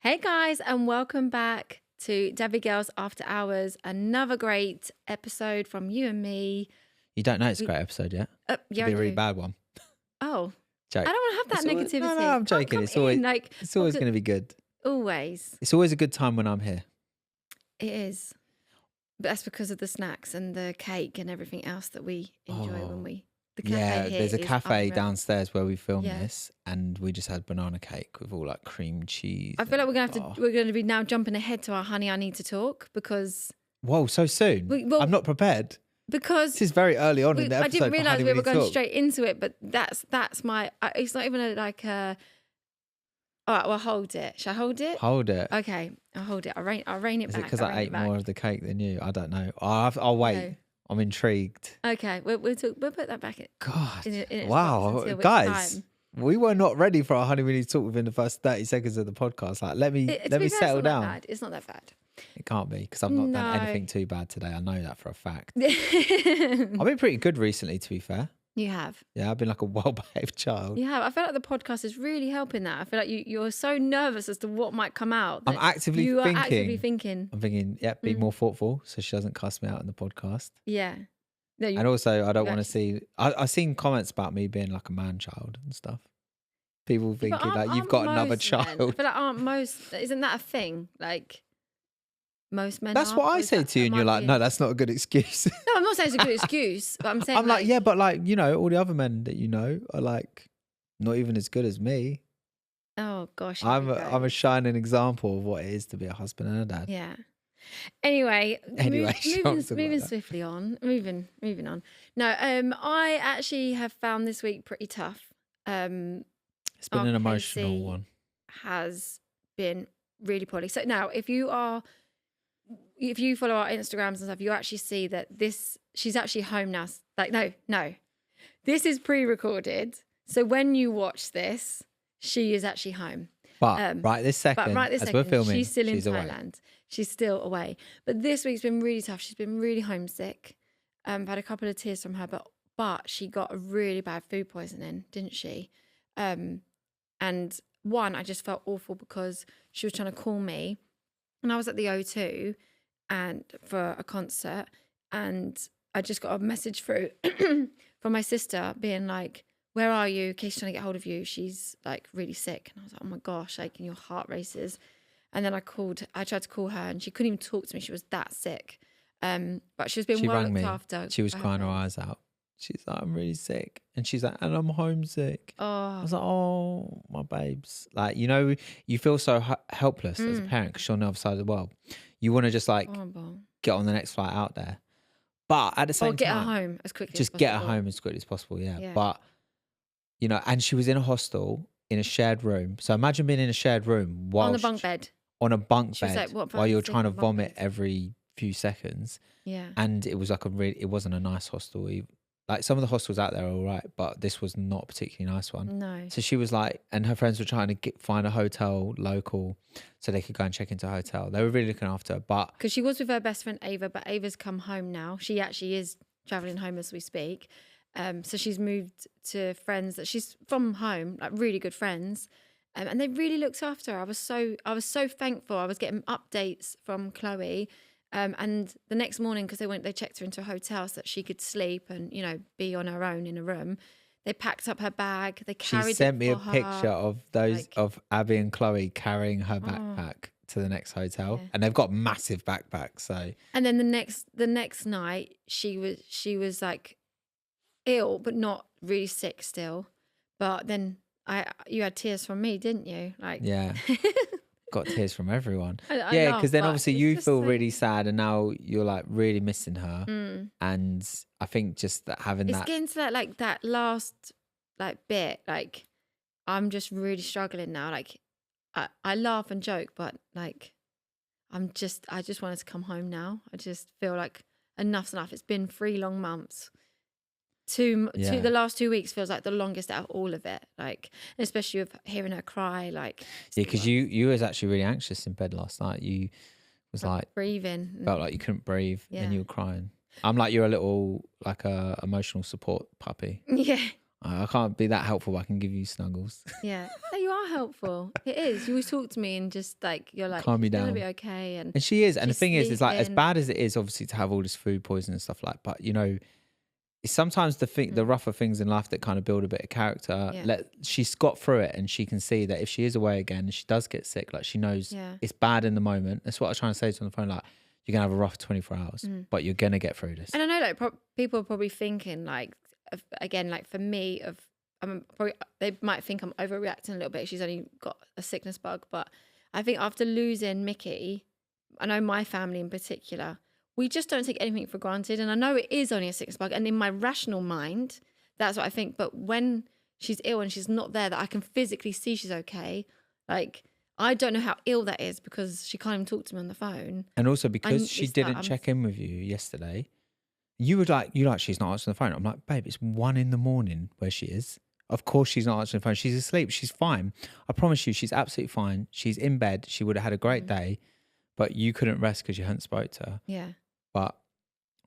Hey guys, and welcome back to DadVGirls After Hours. Another great episode from you and me. You don't know it's a great episode yet. Yeah, It'd be a really bad one. Oh, Joke. I don't want to have that negativity. No, I'm joking. It's always going to be good. Always. It's always a good time when I'm here. It is. But that's because of the snacks and the cake and everything else that we enjoy when we... The cafe here there's a cafe unreal. downstairs where we film this, and we just had banana cake with all like cream cheese. I feel like we're going to be now jumping ahead to our honey, I need to talk because... Whoa, so soon? I'm not prepared. Because this is very early on in the episode. I didn't realise we were going talk. straight into it, but that's my... It's not even like a... All right, well, hold it. Shall I hold it? Hold it. Okay, I'll hold it. I'll rein it back. Is it because I ate more of the cake than you? I don't know. I'll wait. No. I'm intrigued. Okay, we'll put that back. God, in its wow, box guys, we were not ready for our honey we need to talk within the first 30 seconds of the podcast. Like, let me settle down. It's not that bad. It can't be because I've not done anything too bad today. I know that for a fact. I've been pretty good recently, to be fair. You have. Yeah, I've been like a well-behaved child. You have. I feel like the podcast is really helping that. I feel like you're so nervous as to what might come out. I'm actively thinking. You are actively thinking. I'm thinking, be more thoughtful so she doesn't cuss me out in the podcast. Yeah. No, and also, I don't want to see... I've seen comments about me being like a man-child and stuff. People thinking like, you've got another child. I feel like isn't that a thing? Like... Most men. That's what I say to you, and you're like, no, that's not a good excuse. No, I'm not saying it's a good excuse, but I'm saying I'm like, yeah, but like, you know, all the other men that you know are like not even as good as me. Oh gosh, I'm a shining example of what it is to be a husband and a dad. Yeah. Anyway, moving that. swiftly on, moving on. No, I actually have found this week pretty tough. It's been an emotional one. Has been really poorly. So now, if you follow our Instagrams and stuff, you actually see that she's actually home now. Like, no. This is pre-recorded. So when you watch this, she is actually home. But right this second, as we're filming, she's still in away. Thailand. She's still away. But this week's been really tough. She's been really homesick. I've had a couple of tears from her, but she got a really bad food poisoning, didn't she? And one, I just felt awful because she was trying to call me. And I was at the O2 and for a concert, and I just got a message through from my sister being like, where are you? Casey's trying to get hold of you. She's like really sick. And I was like, oh my gosh, like, and your heart races. And then I tried to call her and she couldn't even talk to me. She was that sick. But she's been well looked after. She was crying her eyes out. She's like, I'm really sick. And she's like, and I'm homesick. Oh. I was like, oh, my babes. Like, you know, you feel so helpless as a parent because you're on the other side of the world. You want to just like get on the next flight out there. But at the same time, get her home as quickly as possible. Just get her home as quickly as possible, yeah. But, you know, and she was in a hostel in a shared room. So imagine being in a shared room while on the bunk bed. On a bunk bed like, while you're trying to vomit every few seconds. Yeah. And it was like it wasn't a nice hostel. Like some of the hostels out there are all right, but this was not a particularly nice one. No. So she was like, and her friends were trying to find a hotel local so they could go and check into a hotel. They were really looking after her, but... Because she was with her best friend Ava, but Ava's come home now. She actually is travelling home as we speak. So she's moved to friends that she's from home, like really good friends. And they really looked after her. I was so thankful. I was getting updates from Chloe. And the next morning, because they checked her into a hotel so that she could sleep and, you know, be on her own in a room. They packed up her bag. They carried it for her. She sent me a picture of of Abby and Chloe carrying her backpack to the next hotel, and they've got massive backpacks. So. And then the next night, she was like ill, but not really sick still. But then you had tears from me, didn't you? Like yeah. Got tears from everyone. Yeah, because then obviously you feel really sad, and now you're like really missing her. And I think just that it's getting to that last bit. Like I'm just really struggling now. Like I laugh and joke, but like I just wanted to come home now. I just feel like enough's enough. It's been 3 long months. The last 2 weeks feels like the longest out of all of it, like especially with hearing her cry, like because you was actually really anxious in bed last night. You was like breathing, felt like you couldn't breathe, and you were crying. I'm like, you're a little like a emotional support puppy. Yeah, I can't be that helpful, but I can give you snuggles. Yeah. No, you are helpful. It is. You always talk to me and just like, you're like, Calm me she's going to down. be okay. And she is. And the she's thing is, like, as sleeping. bad as it is, obviously, to have all this food poisoning and stuff like, but you know, it's sometimes the rougher things in life that kind of build a bit of character. Yeah. She's got through it, and she can see that if she is away again and she does get sick, like she knows it's bad in the moment. That's what I was trying to say to her on the phone. Like, you're gonna have a rough 24 hours, but you're gonna get through this. And I know, like, people are probably thinking, like, again, like for me, they might think I'm overreacting a little bit. She's only got a sickness bug, but I think after losing Mickey, I know my family in particular, we just don't take anything for granted. And I know it is only a sickness bug, and in my rational mind, that's what I think. But when she's ill and she's not there, that I can physically see she's okay, like, I don't know how ill that is because she can't even talk to me on the phone. And also because she didn't check in with you yesterday, you were like, she's not answering the phone. I'm like, babe, it's 1 a.m. where she is. Of course she's not answering the phone. She's asleep. She's fine. I promise you, she's absolutely fine. She's in bed. She would have had a great day, but you couldn't rest because you hadn't spoke to her. Yeah. But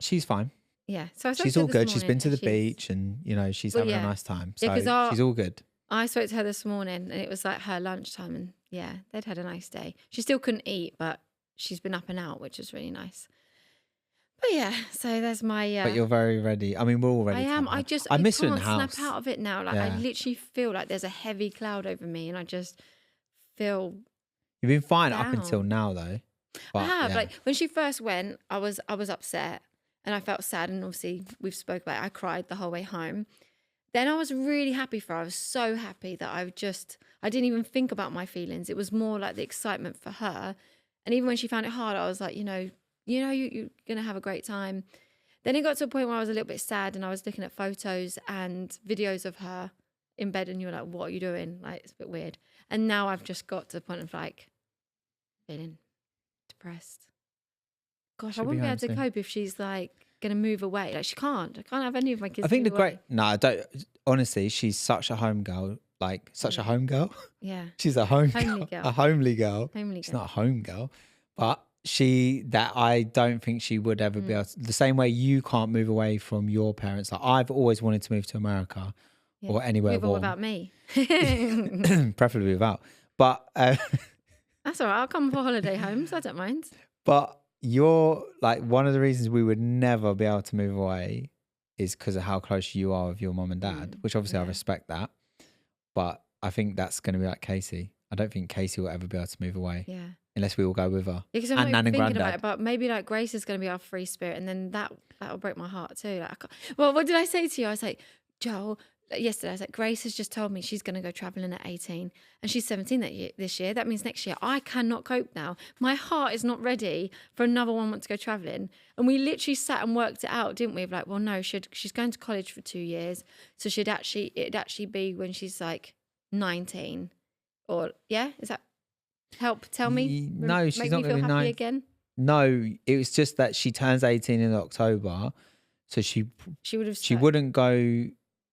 she's fine. Yeah. So she's all good. She's been to the beach and, you know, she's having a nice time. So she's all good. I spoke to her this morning and it was like her lunchtime and yeah, they'd had a nice day. She still couldn't eat, but she's been up and out, which is really nice. But yeah, so there's my... But you're very ready. I mean, we're all ready. I am. I miss her in the can't house. snap out of it now. Like I literally feel like there's a heavy cloud over me and I just feel... You've been fine down. up until now though. But, I have. Like when she first went, I was upset and I felt sad, and obviously we've spoke about it. I cried the whole way home. Then I was really happy for her. I was so happy that I didn't even think about my feelings. It was more like the excitement for her. And even when she found it hard, I was like, you're going to have a great time. Then it got to a point where I was a little bit sad and I was looking at photos and videos of her in bed and you were like, what are you doing? Like, it's a bit weird. And now I've just got to the point of like feeling depressed. Gosh, I wouldn't be able to cope if she's like going to move away. Like, she can't. I can't have any of my kids. I think I don't. Honestly, she's such a home girl. Like, such a home girl. Yeah. She's a homely girl. A homely girl. She's not a home girl. But I don't think she would ever be able to. The same way you can't move away from your parents. Like, I've always wanted to move to America or anywhere warm. Without me. Preferably without. But that's all right. I'll come for holiday homes. I don't mind. But you're like, one of the reasons we would never be able to move away is because of how close you are with your mum and dad, which obviously I respect that. But I think that's going to be like Casey. I don't think Casey will ever be able to move away. Yeah. Unless we all go with her. Yeah, because I'm not even thinking about it, but maybe like Grace is going to be our free spirit, and then that'll break my heart too. Like, well, what did I say to you? I was like, Joel, yesterday, I was like, Grace has just told me she's going to go traveling at 18 and she's 17 this year. That means next year I cannot cope now. My heart is not ready for another one want to go traveling. And we literally sat and worked it out, didn't we? Of like, well, no, she's going to college for 2 years. So it'd actually be when she's like 19 or is that help? Tell me. No, she's not going to be 9 again. No, it was just that she turns 18 in October. So she wouldn't go.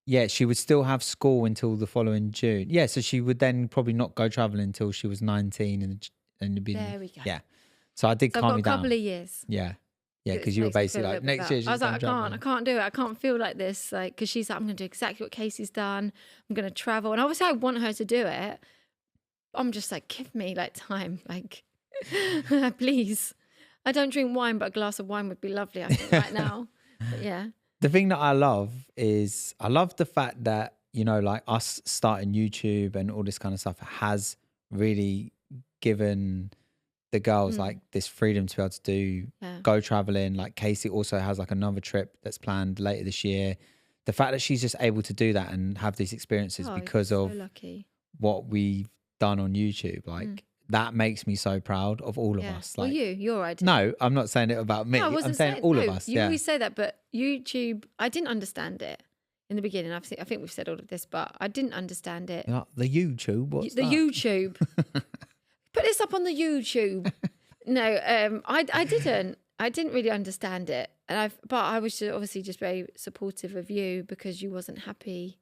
Yeah, she would still have school until the following June. Yeah, so she would then probably not go traveling until she was 19 and there we go. Yeah. So I did calm you down. A couple of years. Yeah. Yeah, because you were basically like, next year she's going to travel. I can't do it. I can't feel like this. Like, because she's like, I'm going to do exactly what Casey's done. I'm going to travel. And obviously I want her to do it. I'm just like, give me like time. Like, please. I don't drink wine, but a glass of wine would be lovely, I think, right now. But yeah. The thing that I love is I love the fact that, like us starting YouTube and all this kind of stuff has really given the girls like this freedom to be able to go traveling. Like Casey also has like another trip that's planned later this year. The fact that she's just able to do that and have these experiences because of what we've done on YouTube, like that makes me so proud of all of us. Like, well, your idea. No, I'm not saying it about me. I'm saying all of us. You always say that, but YouTube, I didn't understand it in the beginning. I think we've said all of this, but I didn't understand it. Like, the YouTube? What's that? YouTube. Put this up on the YouTube. No, I didn't. I didn't really understand it, but I was obviously just very supportive of you because you wasn't happy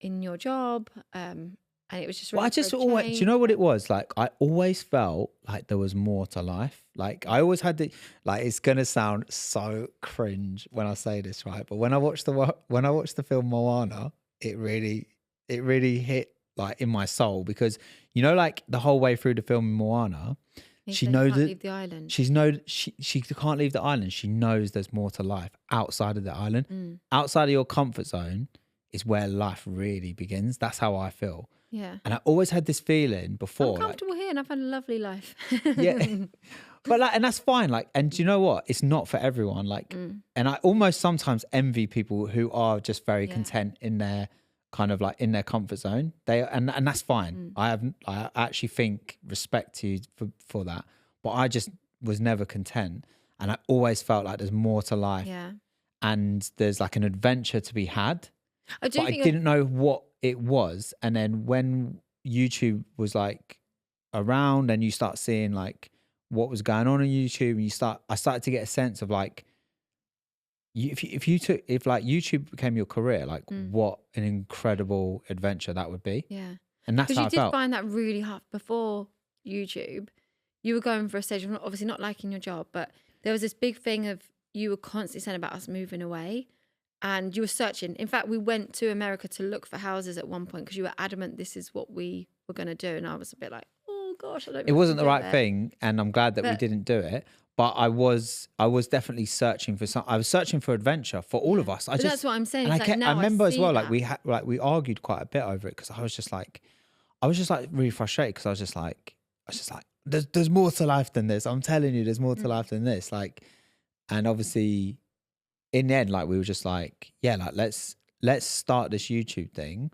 in your job. And it was just really I just always, do you know what it was? Like, I always felt like there was more to life. Like, I always had it's going to sound so cringe when I say this, right? But when I watched the film Moana, it really hit like in my soul because, you know, like the whole way through the film in Moana, He she said he knows can't that leave the island. she can't leave the island. She knows there's more to life outside of the island. Mm. Outside of your comfort zone is where life really begins. That's how I feel. Yeah. And I always had this feeling I'm before, like, comfortable here and I've had a lovely life. yeah, but like, and that's fine. Like, and do you know what? It's not for everyone. Like, and I almost sometimes envy people who are just very Yeah. content in their kind of like in their comfort zone. And that's fine. I actually think respect to you for that. But I just was never content, and I always felt like there's more to life, Yeah. and there's like an adventure to be had. I do But I think didn't know what it was. And then when YouTube was like around, and you start seeing like what was going on YouTube, and I started to get a sense of like, if like YouTube became your career, like what an incredible adventure that would be. yeah. And that's Because how you I did felt. find that really hard before YouTube. You were going for a stage of obviously not liking your job, but there was this big thing of you were constantly saying about us moving away and you were searching. In fact, we went to America to look for houses at one point because you were adamant this is what we were going to do. And I was a bit like, oh gosh, I don't know. It if I wasn't can the do right it. thing, and I'm glad that we But- didn't do it. But I was definitely searching for I was searching for adventure for all of us. But that's what I'm saying. And It's like now I remember as see well, like that. we argued quite a bit over it because I was just like really frustrated because I was just like there's more to life than this. I'm telling you, there's more to life than this. Like, and obviously, in the end, like we were just like, yeah, like let's start this YouTube thing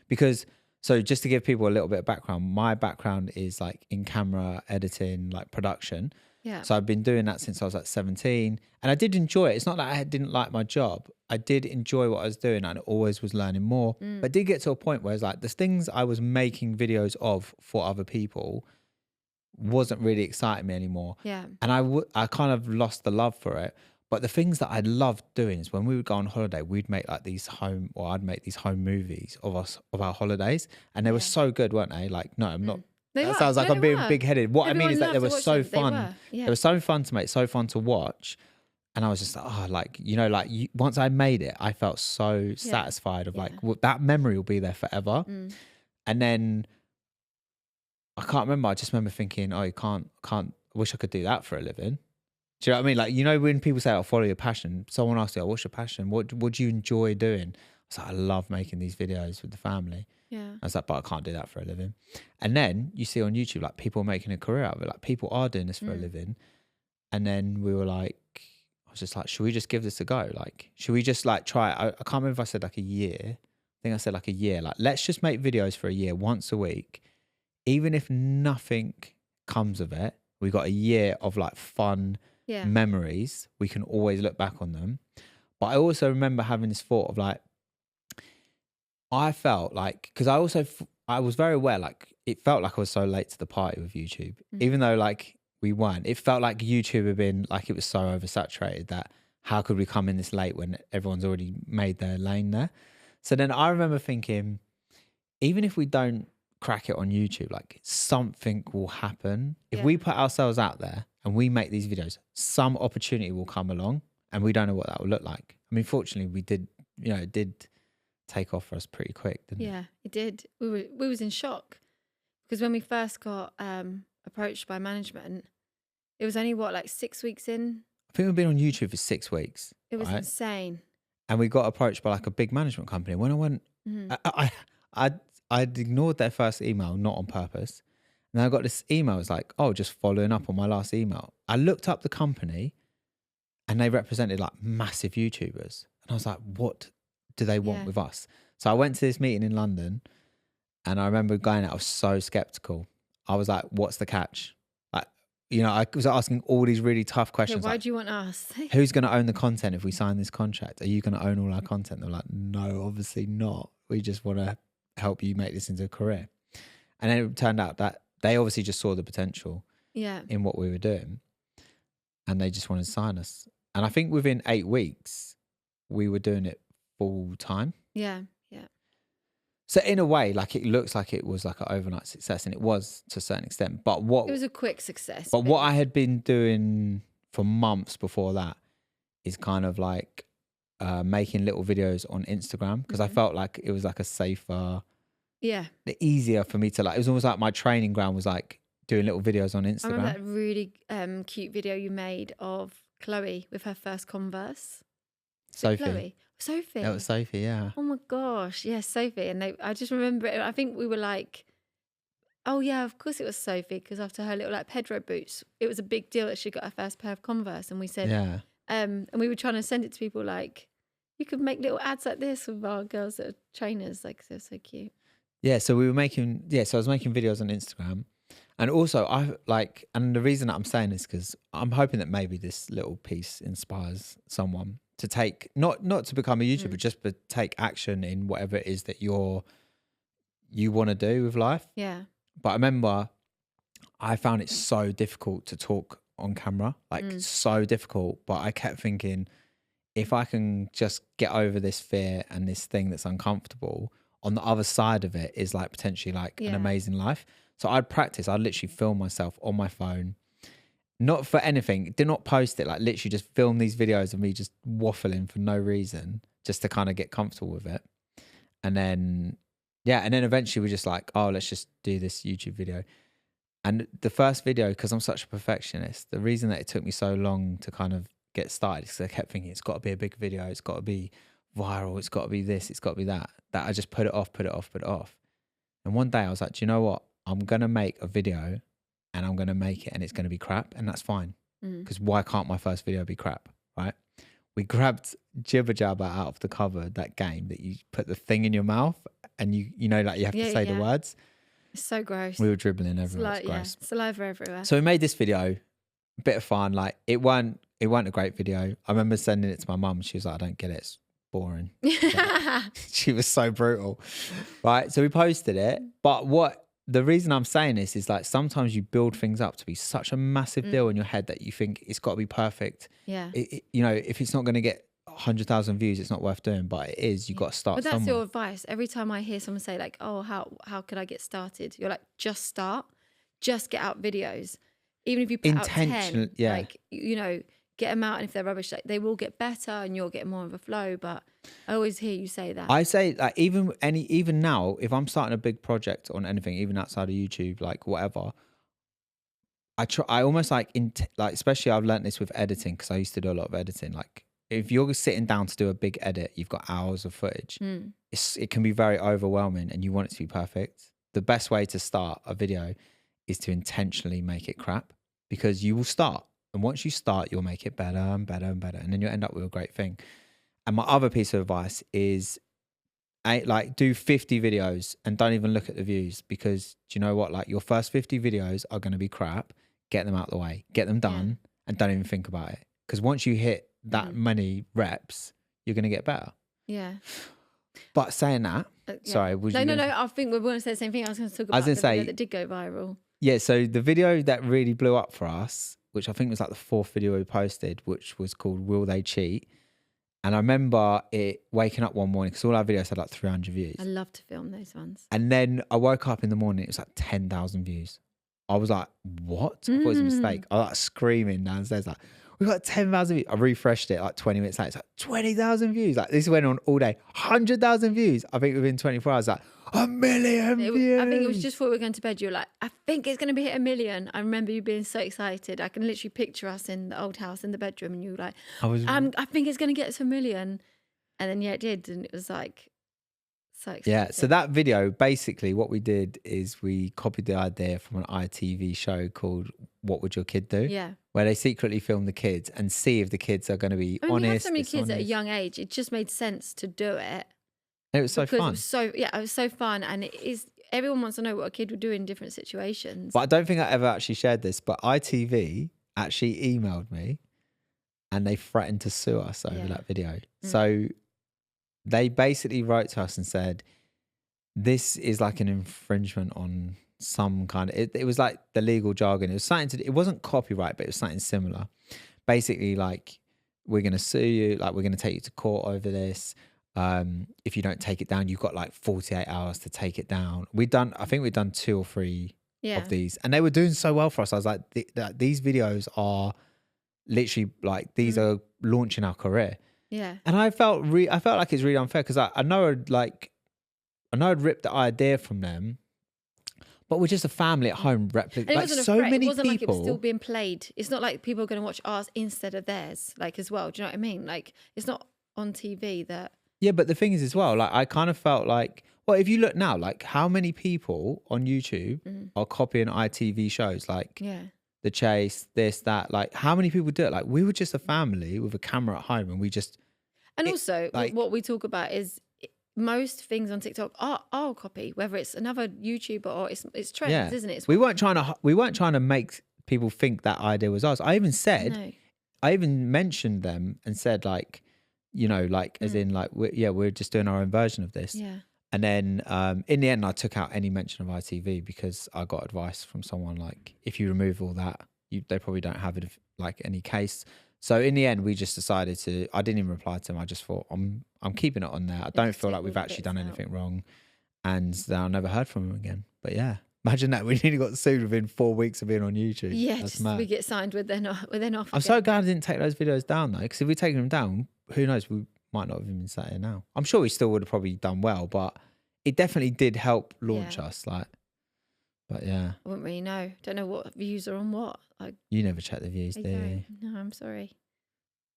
because. So just to give people a little bit of background, my background is like in camera editing, like production. Yeah. So I've been doing that since I was like 17, and I did enjoy it. It's not that I didn't like my job. I did enjoy what I was doing, and I always was learning more. But I did get to a point where it's like the things I was making videos of for other people wasn't really exciting me anymore. Yeah. And I kind of lost the love for it. But the things that I loved doing is when we would go on holiday, I'd make these home movies of our holidays, and they were so good, weren't they? Like, no, I'm not. That sounds like I'm being big-headed. What I mean is that they were so fun. They were so fun to make, so fun to watch. And I was just like, oh, like, you know, like once I made it, I felt so satisfied of like, well, that memory will be there forever. And then I can't remember. I just remember thinking, oh, I wish I could do that for a living. Do you know what I mean? Like, you know, when people say, "I'll follow your passion," someone asks you, "Oh, what's your passion? What do you enjoy doing?" I was like, I love making these videos with the family. Yeah. I was like, but I can't do that for a living. And then you see on YouTube, like people making a career out of it. Like people are doing this for a living. And then we were like, I was just like, should we just give this a go? Like, should we just like try it? I can't remember if I said like a year. I think I said like a year. Like, let's just make videos for a year, once a week. Even if nothing comes of it, we got a year of like fun memories. We can always look back on them. But I also remember having this thought of like, I felt like, because I was very aware, like it felt like I was so late to the party with YouTube, even though like we weren't. It felt like YouTube had been like, it was so oversaturated that how could we come in this late when everyone's already made their lane there? So then I remember thinking, even if we don't crack it on YouTube, like something will happen. If we put ourselves out there and we make these videos, some opportunity will come along, and we don't know what that will look like. I mean, fortunately we did, you know, it did take off for us pretty quick, didn't it? Yeah, it did. We was in shock because when we first got approached by management, it was only like 6 weeks in. I think we've been on YouTube for 6 weeks. It was right? insane. And we got approached by like a big management company. When I went, I'd ignored their first email, not on purpose. And then I got this email. It's like, oh, just following up on my last email. I looked up the company, and they represented like massive YouTubers. And I was like, what do they want with us? So I went to this meeting in London, and I remember going out, I was so skeptical. I was like, what's the catch? Like, you know, I was asking all these really tough questions. Yeah, why like, do you want us? who's going to own the content if we sign this contract? Are you going to own all our content? They're like, no, obviously not. We just want to help you make this into a career. And then it turned out that they obviously just saw the potential in what we were doing, and they just wanted to sign us. And I think within 8 weeks, we were doing it full time. Yeah. So in a way, like it looks like it was like an overnight success, and it was to a certain extent. But it was a quick success. But what I had been doing for months before that is kind of like making little videos on Instagram because I felt like it was like a safer, easier for me to like. It was almost like my training ground was like doing little videos on I remember Instagram. that really cute video you made of Chloe with her first Converse. Sophie. Sophie. That was Sophie, yeah. Oh my gosh, yes, Sophie. And I just remember it. I think we were like, oh yeah, of course it was Sophie, because after her little like Pedro boots, it was a big deal that she got her first pair of Converse. And we said, Yeah. and we were trying to send it to people like, you could make little ads like this with our girls that are trainers. Like, they're so cute. Yeah, so we were making, so I was making videos on Instagram. And also and the reason that I'm saying this because I'm hoping that maybe this little piece inspires someone to take, not to become a YouTuber, just to take action in whatever it is that you want to do with life. Yeah. But I remember I found it so difficult to talk on camera, like so difficult. But I kept thinking, if I can just get over this fear and this thing that's uncomfortable, on the other side of it is like potentially like an amazing life. So I'd literally film myself on my phone, not for anything, did not post it, like literally just film these videos of me just waffling for no reason, just to kind of get comfortable with it. And then, eventually we're just like, oh, let's just do this YouTube video. And the first video, because I'm such a perfectionist, the reason that it took me so long to kind of get started is because I kept thinking it's got to be a big video, it's got to be viral, it's got to be this, it's got to be that I just put it off. And one day I was like, do you know what? I'm going to make a video and I'm going to make it and it's going to be crap, and that's fine. Because why can't my first video be crap, right? We grabbed Jibber Jabber out of the cupboard, that game that you put the thing in your mouth and you know, like you have to say the words. It's so gross. We were dribbling everywhere. It's gross. Saliva everywhere. So we made this video, a bit of fun. Like it wasn't a great video. I remember sending it to my mum. She was like, I don't get it. It's boring. She was so brutal. Right. So we posted it. But the reason I'm saying this is like sometimes you build things up to be such a massive deal in your head that you think it's got to be perfect. Yeah. You know, if it's not going to get 100,000 views, it's not worth doing, but it is. You've got to start somewhere. But that's your advice. Every time I hear someone say like, oh, how could I get started? You're like, just start. Just get out videos. Even if you put out 10, like, you know, get them out, and if they're rubbish, like, they will get better and you'll get more of a flow. But I always hear you say that. I say like even now, if I'm starting a big project on anything, even outside of YouTube, like whatever, I almost like especially I've learned this with editing because I used to do a lot of editing. Like if you're sitting down to do a big edit, you've got hours of footage. It can be very overwhelming and you want it to be perfect. The best way to start a video is to intentionally make it crap, because you will start. And once you start, you'll make it better and better and better. And then you'll end up with a great thing. And my other piece of advice is like do 50 videos and don't even look at the views, because do you know what? Like your first 50 videos are going to be crap. Get them out of the way, get them done, and don't even think about it. Because once you hit that many reps, you're going to get better. Yeah. But saying that, sorry. No. I think we're going to say the same thing. I was going to talk about the video that did go viral. Yeah. So the video that really blew up for us, which I think was like the 4th video we posted, which was called Will They Cheat? And I remember it waking up one morning because all our videos had like 300 views. I love to film those ones. And then I woke up in the morning, it was like 10,000 views. I was like, what? I thought it was a mistake. I was like screaming downstairs, like, we got 10,000 views. I refreshed it like 20 minutes later. It's like 20,000 views. Like this went on all day. 100,000 views. I think within 24 hours, like 1 million views. I think it was just before we were going to bed. You were like, I think it's going to be hit 1 million. I remember you being so excited. I can literally picture us in the old house in the bedroom, and you were like, I think it's going to get us 1 million. And then it did, and it was like so exciting. Yeah. So that video, basically, what we did is we copied the idea from an ITV show called What Would Your Kid Do? Yeah. Where they secretly film the kids and see if the kids are going to be honest. We had so many kids at a young age. It just made sense to do it. It was so fun. It was so fun, and it is. Everyone wants to know what a kid would do in different situations. But I don't think I ever actually shared this. But ITV actually emailed me, and they threatened to sue us over that video. So they basically wrote to us and said, "This is like an infringement on some kind of." It was like the legal jargon. It was something to. It wasn't copyright, but it was something similar. Basically, like, we're going to sue you. Like, we're going to take you to court over this. If you don't take it down, you've got like 48 hours to take it down. I think we've done 2 or 3 of these, and they were doing so well for us. I was like, these videos are literally like, these are launching our career. Yeah. And I felt like it's really unfair because I know I'd ripped the idea from them, but we're just a family at home And it like wasn't a so threat. many It wasn't like it was still people. being played. It's not like people are going to watch ours instead of theirs, like as well. Do you know what I mean? Like it's not on TV that. Yeah, but the thing is as well, like I kind of felt like, well, if you look now, like how many people on YouTube are copying ITV shows like Yeah. The Chase, this, that, like how many people do it? Like we were just a family with a camera at home and we just. And It- also, like- what we talk about is most things on TikTok are a copy, whether it's another YouTuber or it's trends, Yeah. isn't it? It's We weren't trying to make people think that idea was ours. I even mentioned them and said like, you know, like as in like we're just doing our own version of this. Yeah. And then in the end, I took out any mention of ITV because I got advice from someone like, if you remove all that, they probably don't have it like any case. So in the end, we just decided to. I didn't even reply to them. I just thought I'm keeping it on there. I don't feel like we've actually done anything wrong, and then I never heard from them again. But yeah, imagine that we nearly got sued within 4 weeks of being on YouTube. Yeah, that's just mad. we get signed with then off. I'm so glad I didn't take those videos down though, because if we'd taken them down, who knows? We might not have even been sat here now. I'm sure we still would have probably done well, but it definitely did help launch us. Like, but yeah, I wouldn't really know. Don't know what views are on what. you never check the views, do you? No, I'm sorry.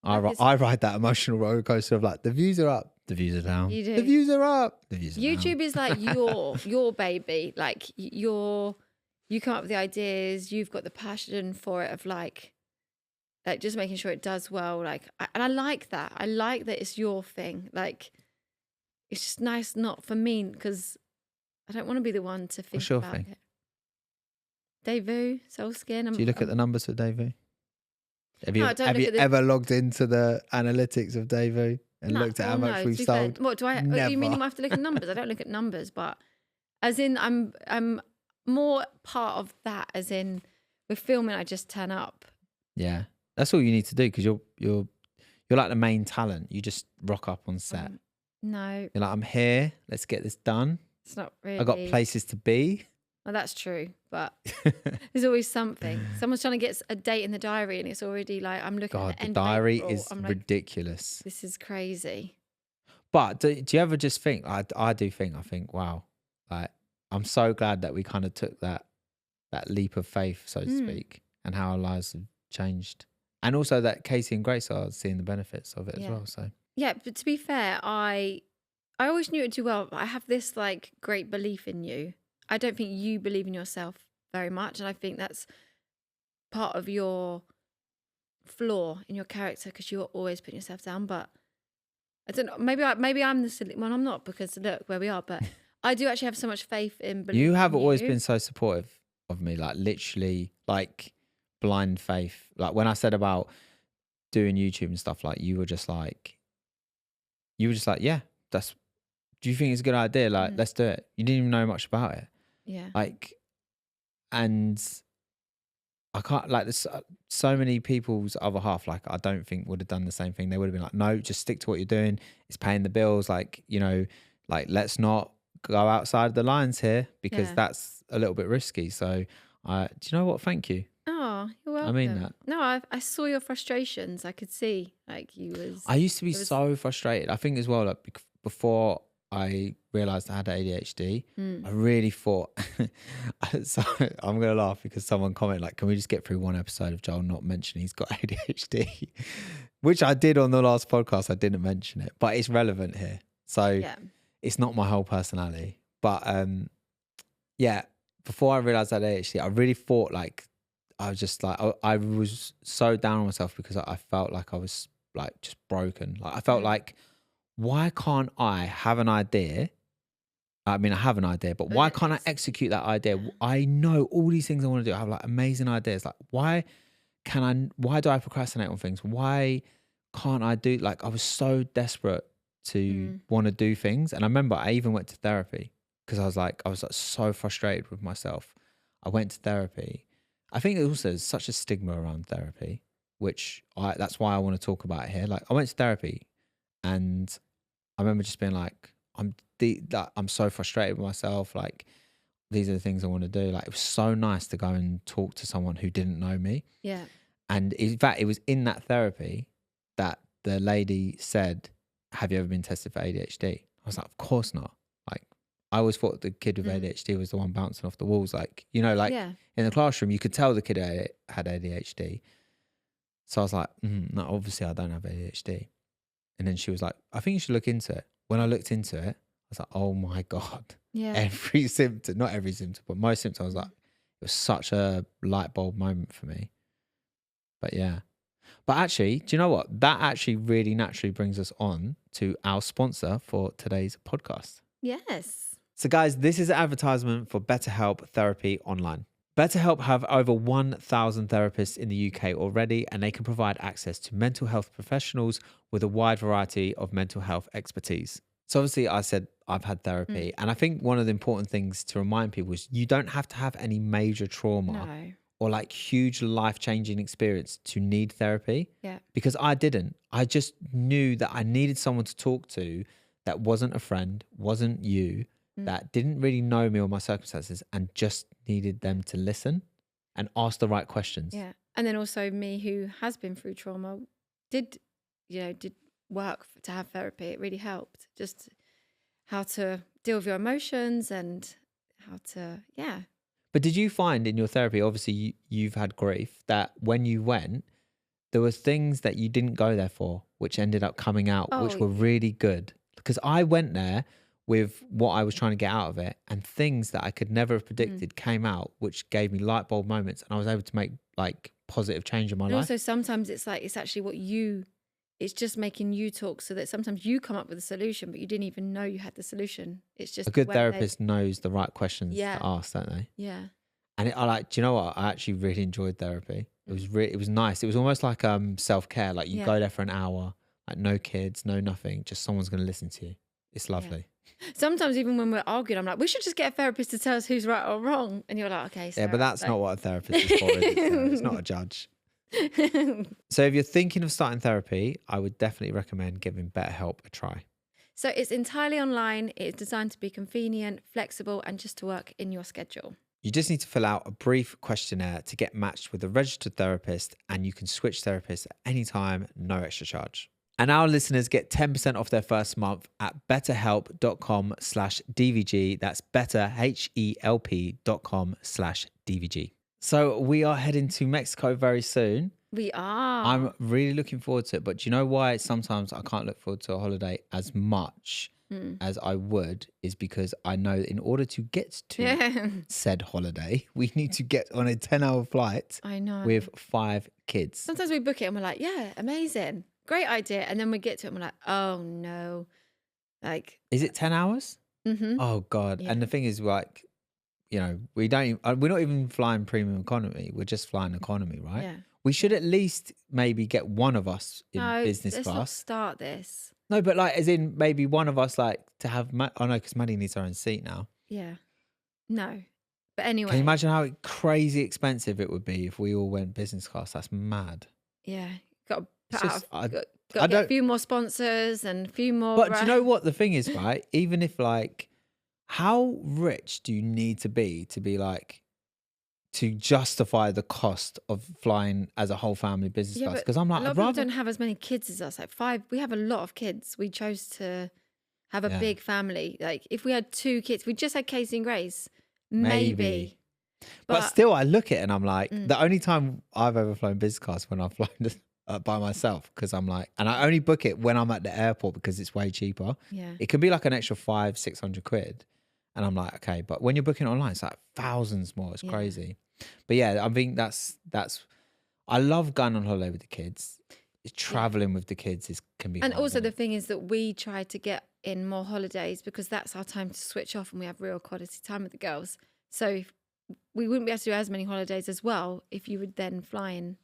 I ride that emotional roller coaster of like the views are up, the views are down. You do. The views are up, the views are down. YouTube is like your baby. Like you come up with the ideas. You've got the passion for it of like just making sure it does well. And I like that. I like that it's your thing. Like it's just nice, not for me, because I don't want to be the one to think What's your about thing? it. Daewoo, Soul Skin. Do you look at the numbers for Daewoo? Have you, No, I don't have look you at the- ever logged into the analytics of Daewoo and looked at how much we've to be fair, sold? What do I? Never. You mean I have to look at numbers? I don't look at numbers, but as in I'm more part of that. As in we're filming, I just turn up. Yeah, that's all you need to do because you're like the main talent. You just rock up on set. No, You're like, I'm here. Let's get this done. it's not really. I got places to be. Well, that's true, but there's always something. Someone's trying to get a date in the diary, and it's already like I'm looking God, at the the end diary of April. is I'm like, ridiculous. this is crazy. But do you ever just think? I do think. I think, wow, like I'm so glad that we kind of took that leap of faith, so to speak, and how our lives have changed, and also that Casey and Grace are seeing the benefits of it as well. So yeah, but to be fair, I always knew it too well. But I have this like great belief in you. I don't think you believe in yourself very much, and I think that's part of your flaw in your character because you're always putting yourself down. But I don't know. Maybe I'm the silly one. I'm not, because look where we are. But I do actually have so much faith in belief. you have in always you. been so supportive of me, like literally, like blind faith. Like when I said about doing YouTube and stuff, like you were just like, yeah, do you think it's a good idea? Like, let's do it. You didn't even know much about it. Yeah. Like, and I can't, like, there's so many people's other half, like, I don't think would have done the same thing. They would have been like, no, just stick to what you're doing. It's paying the bills. Like, you know, like, let's not go outside the lines here because that's a little bit risky. So, do you know what? Thank you. Oh, you're welcome. I mean that. No, I saw your frustrations. I could see like you was. I used to be so frustrated. I think as well, like, before I realised I had ADHD, I really thought, so I'm going to laugh because someone commented like, can we just get through one episode of Joel not mentioning he's got ADHD? Which I did on the last podcast. I didn't mention it, but it's relevant here. So it's not my whole personality. But yeah, before I realised I had ADHD, I really thought like, I was just like, I was so down on myself because I felt like I was like just broken. Like I felt like, why can't I have an idea? I mean, I have an idea, but why can't I execute that idea? I know all these things I want to do. I have like amazing ideas. Like, why do I procrastinate on things? Why can't I do, like, I was so desperate to want to do things. And I remember I even went to therapy because I was like so frustrated with myself. I went to therapy. I think also there's such a stigma around therapy, which that's why I want to talk about it here. Like I went to therapy and I remember just being like, I'm so frustrated with myself. Like, these are the things I want to do. Like, it was so nice to go and talk to someone who didn't know me. Yeah. And in fact, it was in that therapy that the lady said, have you ever been tested for ADHD? I was like, of course not. Like, I always thought the kid with ADHD was the one bouncing off the walls. Like, you know, like in the classroom, you could tell the kid had ADHD. So I was like, no, obviously I don't have ADHD. And then she was like, I think you should look into it. When I looked into it, I was like, oh my God. Yeah. Every symptom, not every symptom, but most symptoms, I was like, it was such a light bulb moment for me. But yeah. But actually, do you know what? That actually really naturally brings us on to our sponsor for today's podcast. Yes. So guys, this is an advertisement for BetterHelp Therapy Online. BetterHelp have over 1,000 therapists in the UK already, and they can provide access to mental health professionals with a wide variety of mental health expertise. So obviously I said I've had therapy, and I think one of the important things to remind people is you don't have to have any major trauma or like huge life-changing experience to need therapy. Yeah. Because I didn't. I just knew that I needed someone to talk to that wasn't a friend, wasn't you, that didn't really know me or my circumstances, and just needed them to listen and ask the right questions. Yeah. And then also me, who has been through trauma, did work to have therapy. It really helped. Just how to deal with your emotions and how to, But did you find in your therapy, obviously you've had grief, that when you went, there were things that you didn't go there for, which ended up coming out, which were really good? Because I went there with what I was trying to get out of it, and things that I could never have predicted came out, which gave me light bulb moments, and I was able to make like positive change in my life. Also sometimes it's like, it's actually it's just making you talk, so that sometimes you come up with a solution, but you didn't even know you had the solution. It's just a good therapist knows the right questions to ask, don't they? Yeah. And do you know what? I actually really enjoyed therapy. It was it was nice. It was almost like self-care. Like you go there for an hour, like no kids, no nothing, just someone's going to listen to you. It's lovely. Yeah. Sometimes even when we're arguing, I'm like, we should just get a therapist to tell us who's right or wrong. And you're like, okay. Yeah, but that's not what a therapist is for, is it? It's not a judge. So if you're thinking of starting therapy, I would definitely recommend giving BetterHelp a try. So it's entirely online. It's designed to be convenient, flexible, and just to work in your schedule. You just need to fill out a brief questionnaire to get matched with a registered therapist, and you can switch therapists at any time, no extra charge. And our listeners get 10% off their first month at betterhelp.com/DVG. That's betterhelp.com/DVG. So we are heading to Mexico very soon. We are. I'm really looking forward to it. But do you know why sometimes I can't look forward to a holiday as much as I would? Is because I know in order to get to said holiday, we need to get on a 10-hour flight. I know. With 5 kids. Sometimes we book it and we're like, yeah, amazing. Great idea. And then we get to it and we're like, oh no. Like, is it 10 hours? Mm-hmm. Oh God. Yeah. And the thing is, like, you know, we're not even flying premium economy. We're just flying economy, right? Yeah. We should at least maybe get one of us in business let's class. Not start this. No, but like, as in maybe one of us, like, to have, oh no, because Maddie needs her own seat now. Yeah. No. But anyway. Can you imagine how crazy expensive it would be if we all went business class? That's mad. Yeah. Got to get a few more sponsors and a few more. But do you know what the thing is, right? Even if like, how rich do you need to be like, to justify the cost of flying as a whole family business class? Because I'm like, a lot of people don't have as many kids as us. Like 5, we have a lot of kids. We chose to have a big family. Like if we had 2 kids, we just had Casey and Grace, maybe. But still, I look at it and I'm like, the only time I've ever flown business class when I've flown by myself, because I'm like, and I only book it when I'm at the airport because it's way cheaper. Yeah, it can be like an extra 500-600 quid, and I'm like, okay, but when you're booking online, it's like thousands more. It's crazy. But yeah, I think that's. I love going on holiday with the kids. Traveling with the kids can be. And hard, also the thing is that we try to get in more holidays because that's our time to switch off and we have real quality time with the girls. So we wouldn't be able to do as many holidays as well if you would then fly in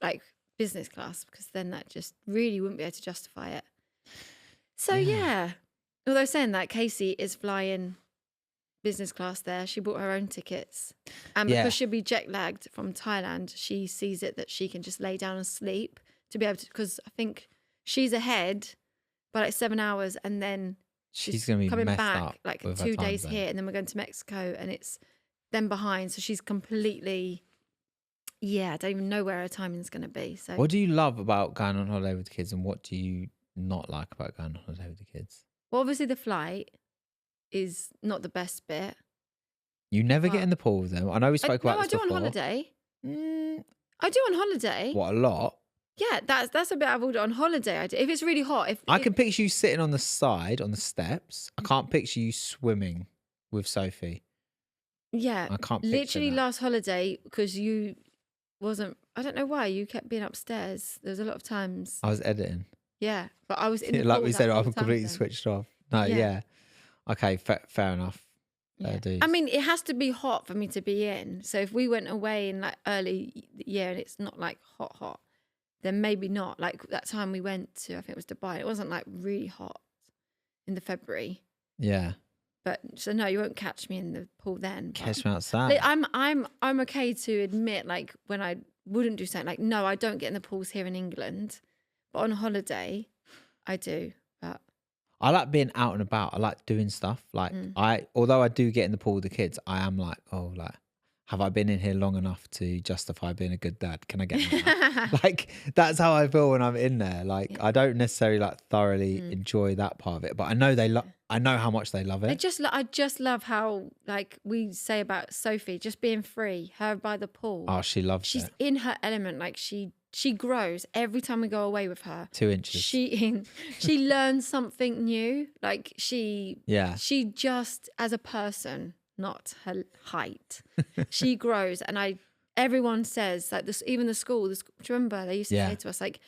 like business class, because then that just really wouldn't be able to justify it. So yeah. Although saying that, Casey is flying business class there. She bought her own tickets, and because she'll be jet lagged from Thailand, she sees it that she can just lay down and sleep to be able to, because I think she's ahead by like 7 hours, and then she's going to be coming messed back up like with 2 days here, and then we're going to Mexico, and it's then behind, so she's completely Yeah, I don't even know where her timing's going to be. So What do you love about going on holiday with the kids, and what do you not like about going on holiday with the kids? well, obviously the flight is not the best bit. You never get But in the pool with them. I know we spoke about I this do on before. holiday. Mm, I do on holiday. what, a lot? Yeah, that's a bit I've ordered on holiday. I do. If it's really hot, I can picture you sitting on the side on the steps. I can't picture you swimming with Sophie. yeah, I can't picture literally that. last holiday because you wasn't. I don't know why you kept being upstairs. There was a lot of times. I was editing. Yeah, but I was in the Like pool we that said, whole I'm time completely then. switched off. No, Yeah. yeah. Okay, fair enough. Yeah. Dudes. I mean, it has to be hot for me to be in. So if we went away in like early year and it's not like hot, then maybe not. Like that time we went to, I think it was Dubai. It wasn't like really hot in the February. Yeah. But so no, you won't catch me in the pool then. Catch me outside. Like, I'm okay to admit like when I wouldn't do something like no, I don't get in the pools here in England, but on holiday, I do. But I like being out and about. I like doing stuff. Like although I do get in the pool with the kids, I am like, oh, like, have I been in here long enough to justify being a good dad? Can I get out? Like, that's how I feel when I'm in there. Like, I don't necessarily like thoroughly enjoy that part of it, but I know I know how much they love it. I just love how like we say about Sophie just being free, her by the pool. Oh, she loves She's it. in her element. Like she grows every time we go away with her. 2 inches. She learns something new. Like she just as a person, not her height, she grows. And everyone says like this, even the school. Do you remember they used to say to us like,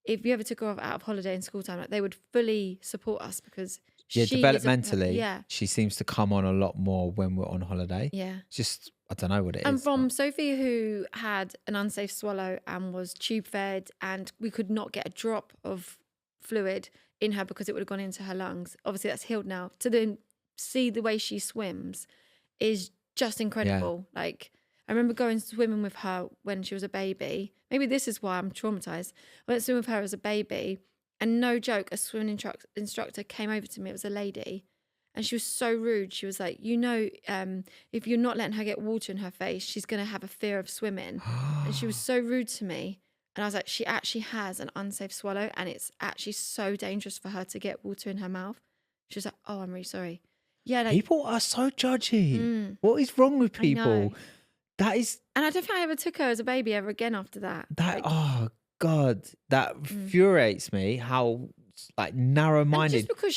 if you ever took her out of holiday in school time, like they would fully support us because she developmentally, she seems to come on a lot more when we're on holiday. Yeah, just I don't know what it is. And from Sophie, who had an unsafe swallow and was tube fed, and we could not get a drop of fluid in her because it would have gone into her lungs. Obviously, that's healed now. To then see the way she swims is just incredible. Yeah. Like, I remember going swimming with her when she was a baby. Maybe this is why I'm traumatized. I went swimming with her as a baby, and no joke, a swimming instructor came over to me. It was a lady. And she was so rude. She was like, if you're not letting her get water in her face, she's going to have a fear of swimming. And she was so rude to me. And I was like, she actually has an unsafe swallow and it's actually so dangerous for her to get water in her mouth. She was like, oh, I'm really sorry. Yeah, like, people are so judgy. What is wrong with people? That is... And I don't think I ever took her as a baby ever again after that. Oh, God. That infuriates me, how... like narrow-minded. And just because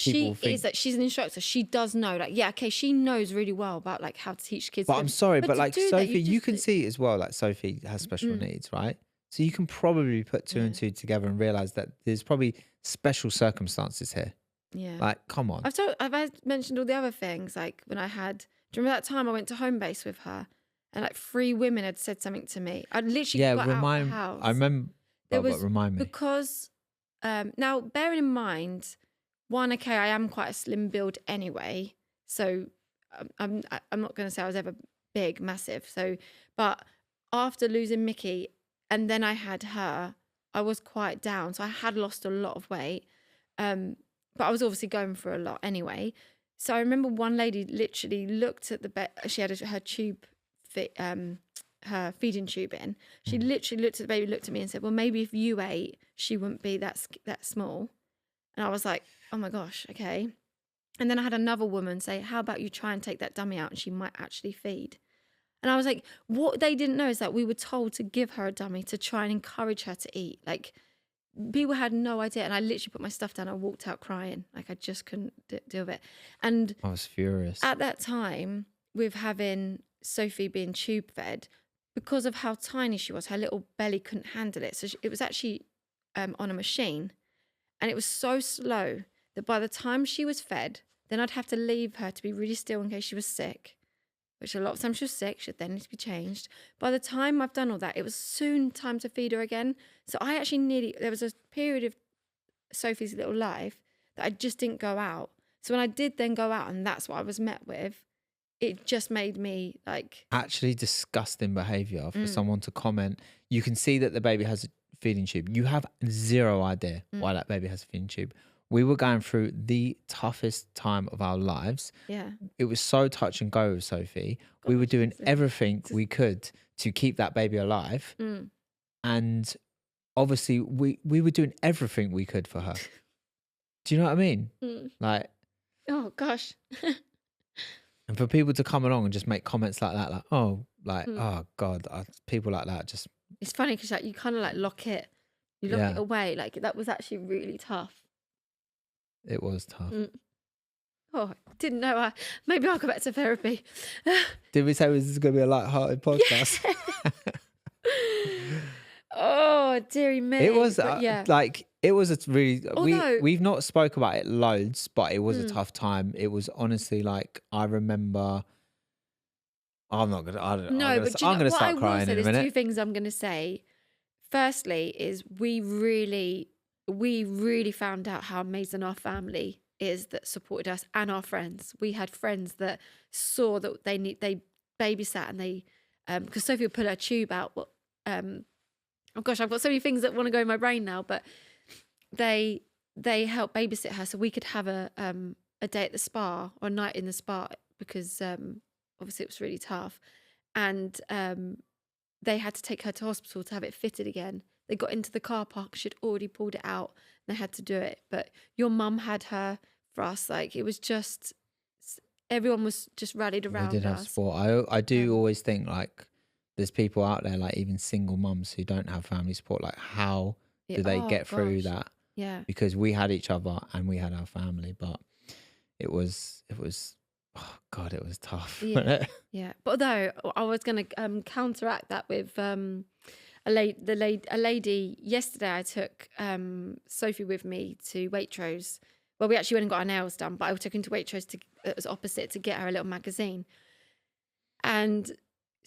she's an instructor, she does know. Like, yeah, okay, she knows really well about like how to teach kids. But I'm sorry, but like Sophie, you can see as well. Like Sophie has special needs, right? So you can probably put two and two together and realize that there's probably special circumstances here. Yeah, like come on. I've mentioned all the other things. Like when I had, do you remember that time I went to home base with her, and like 3 women had said something to me. I literally got out of the house. I remember. Remind me because. Now, bearing in mind, okay, I am quite a slim build anyway, so I'm not going to say I was ever big, massive. So, but after losing Mickey, and then I had her, I was quite down. So I had lost a lot of weight, but I was obviously going for a lot anyway. So I remember one lady literally looked at the bed. She had her tube fit. Her feeding tube in. She literally looked at the baby, looked at me and said, well, maybe if you ate, she wouldn't be that small. And I was like, oh my gosh, okay. And then I had another woman say, how about you try and take that dummy out and she might actually feed. And I was like, what they didn't know is that we were told to give her a dummy to try and encourage her to eat. Like, people had no idea. And I literally put my stuff down. I walked out crying. Like, I just couldn't deal with it. And I was furious. At that time, with having Sophie being tube fed, because of how tiny she was, her little belly couldn't handle it. So it was actually on a machine. And it was so slow that by the time she was fed, then I'd have to leave her to be really still in case she was sick, which a lot of times she was sick, she'd then need to be changed. By the time I've done all that, it was soon time to feed her again. So I actually there was a period of Sophie's little life that I just didn't go out. So when I did then go out, and that's what I was met with, it just made me like... actually disgusting behaviour for someone to comment. You can see that the baby has a feeding tube. You have zero idea why that baby has a feeding tube. We were going through the toughest time of our lives. Yeah. It was so touch and go with Sophie. We were doing everything we could to keep that baby alive. Mm. And obviously we were doing everything we could for her. Do you know what I mean? Mm. Like, Oh gosh. and for people to come along and just make comments like that, like, oh, like, Mm. oh God, people like that just, It's funny because like you kind of like lock it Yeah. away. Like that was actually really tough. it was tough. Mm. Oh, didn't know. Maybe I'll go back to therapy. Did we say this is going to be a light-hearted podcast? Oh, dearie me. It was But yeah. like, it was a really, Although- we've not spoke about it loads, but it was a Mm. tough time. It was honestly like, I remember, I'm not going to, I don't know. No, I'm but do you going know to what I start will crying say? in a There's two minute. things I'm going to say. Firstly, is we really found out how amazing our family is that supported us and our friends. We had friends that saw that they babysat and they because Sophie would pull her tube out. But oh gosh, I've got so many things that want to go in my brain now. But they helped babysit her so we could have a day at the spa or a night in the spa because obviously it was really tough, and they had to take her to hospital to have it fitted again. They got into the car park, she'd already pulled it out, and they had to do it. But your mum had her for us. Like, it was just, everyone was just rallied around We did have us. support. I do always think, like, there's people out there, like even single mums who don't have family support. Like, how do they get through that? Yeah. Because we had each other and we had our family, but it was, oh God, it was tough. Yeah. Yeah. But although I was going to counteract that with a lady yesterday. I took Sophie with me to Waitrose. Well, we actually went and got our nails done, but I took her to Waitrose it was opposite to get her a little magazine. And